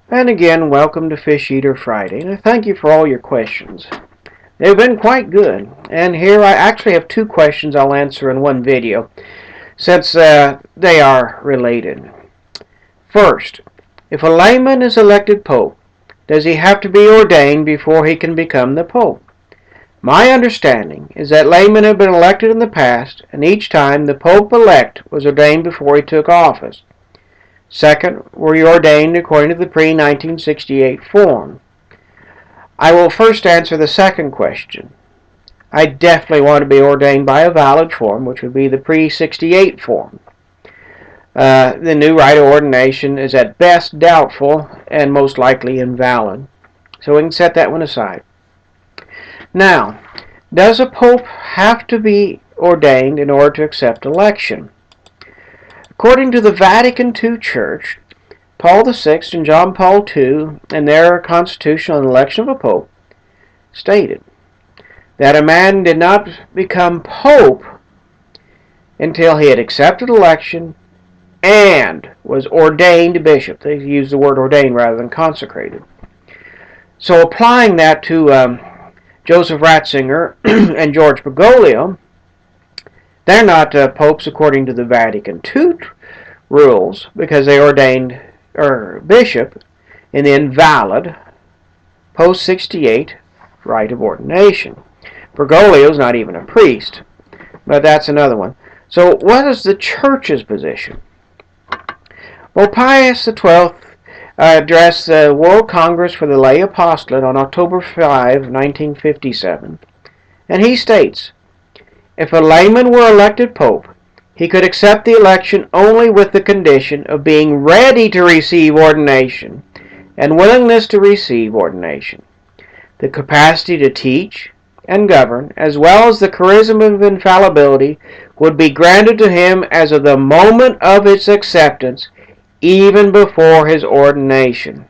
And again, welcome to Fish Eater Friday. And I thank you for all your questions. They've been quite good. And here I actually have two questions I'll answer in one video, since they are related. First, if a layman is elected pope, does he have to be ordained before he can become the pope? My understanding is that laymen have been elected in the past, and each time the pope-elect was ordained before he took office. Second, were you ordained according to the pre-1968 form? I will first answer the second question. I definitely want to be ordained by a valid form, which would be the pre-68 form. The new rite of ordination is at best doubtful and most likely invalid. So we can set that one aside. Now, does a pope have to be ordained in order to accept election? According to the Vatican II Church, Paul VI and John Paul II, in their constitution on the election of a pope, stated that a man did not become pope until he had accepted election and was ordained bishop. They use the word ordained rather than consecrated. So applying that to Joseph Ratzinger and George Bergoglio, they're not popes according to the Vatican II rules because they ordained bishop in the invalid post-68 rite of ordination. Bergoglio's not even a priest, but that's another one. So what is the church's position? Well, Pius XII addressed the World Congress for the Lay Apostolate on October 5, 1957, and he states, if a layman were elected pope, he could accept the election only with the condition of being ready to receive ordination and willingness to receive ordination. The capacity to teach and govern, as well as the charism of infallibility, would be granted to him as of the moment of its acceptance, even before his ordination.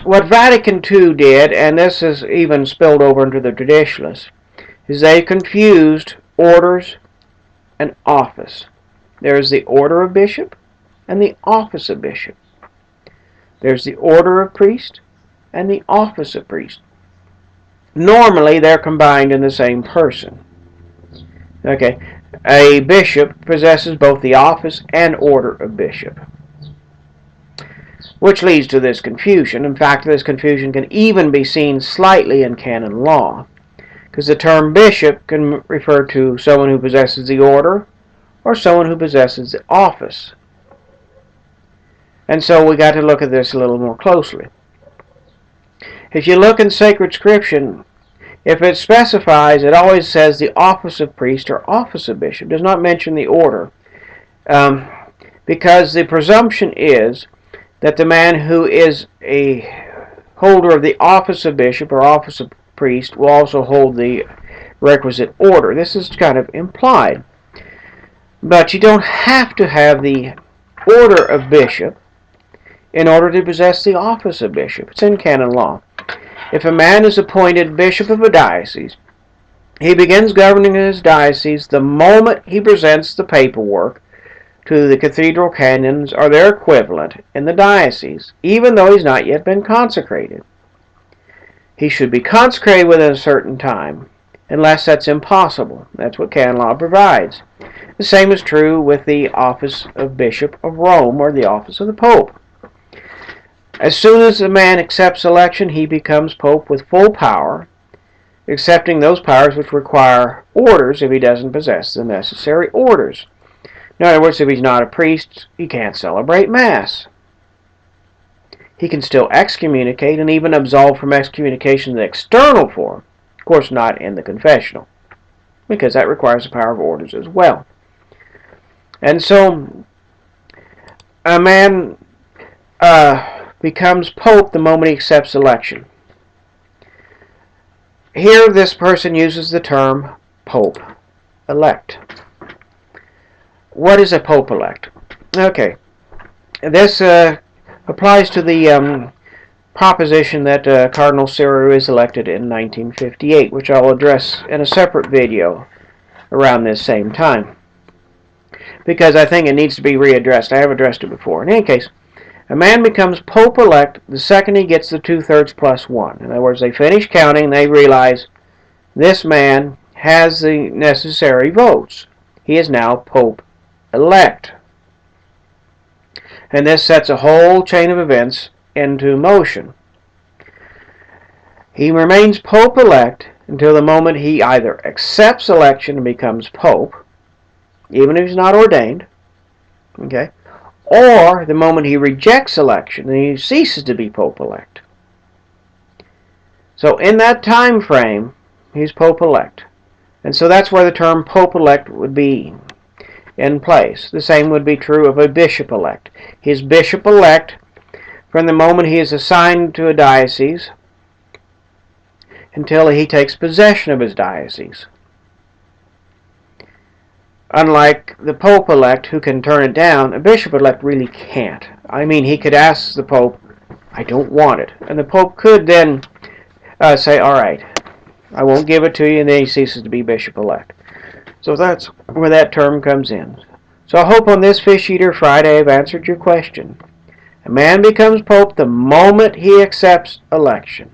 What Vatican II did, and this is even spilled over into the traditionalists, is they confused orders and office. There's the order of bishop and the office of bishop. There's the order of priest and the office of priest. Normally, they're combined in the same person. Okay, a bishop possesses both the office and order of bishop, which leads to this confusion. In fact, this confusion can even be seen slightly in canon law, because the term bishop can refer to someone who possesses the order or someone who possesses the office. And so we got to look at this a little more closely. If you look in sacred scripture, if it specifies, it always says the office of priest or office of bishop. It does not mention the order, because the presumption is that the man who is a holder of the office of bishop or office of priest will also hold the requisite order. This is kind of implied. But you don't have to have the order of bishop in order to possess the office of bishop. It's in canon law. If a man is appointed bishop of a diocese, he begins governing his diocese the moment he presents the paperwork to the cathedral canons or their equivalent in the diocese, even though he's not yet been consecrated. He should be consecrated within a certain time, unless that's impossible. That's what canon law provides. The same is true with the office of Bishop of Rome or the office of the Pope. As soon as a man accepts election, he becomes Pope with full power, accepting those powers which require orders if he doesn't possess the necessary orders. In other words, if he's not a priest, he can't celebrate Mass. He can still excommunicate and even absolve from excommunication in the external form. Of course, not in the confessional, because that requires the power of orders as well. And so, a man becomes Pope the moment he accepts election. Here, this person uses the term Pope-elect. What is a Pope-elect? Okay, this applies to the proposition that Cardinal Cyril is elected in 1958, which I'll address in a separate video around this same time. because I think it needs to be readdressed. I have addressed it before. In any case, a man becomes Pope-elect the second he gets the 2/3 plus 1. In other words, they finish counting, they realize this man has the necessary votes. He is now Pope-elect. And this sets a whole chain of events into motion. He remains Pope-elect until the moment he either accepts election and becomes Pope, even if he's not ordained, okay, or the moment he rejects election and he ceases to be Pope-elect. So in that time frame, he's Pope-elect. And so that's where the term Pope-elect would be in place. The same would be true of a bishop-elect. He's bishop-elect from the moment he is assigned to a diocese until he takes possession of his diocese. Unlike the Pope-elect, who can turn it down, a bishop-elect really can't. I mean, he could ask the Pope, I don't want it. And the Pope could then say, all right, I won't give it to you, and then he ceases to be bishop-elect. So that's where that term comes in. So I hope on this Fish Eater Friday I've answered your question. A man becomes Pope the moment he accepts election.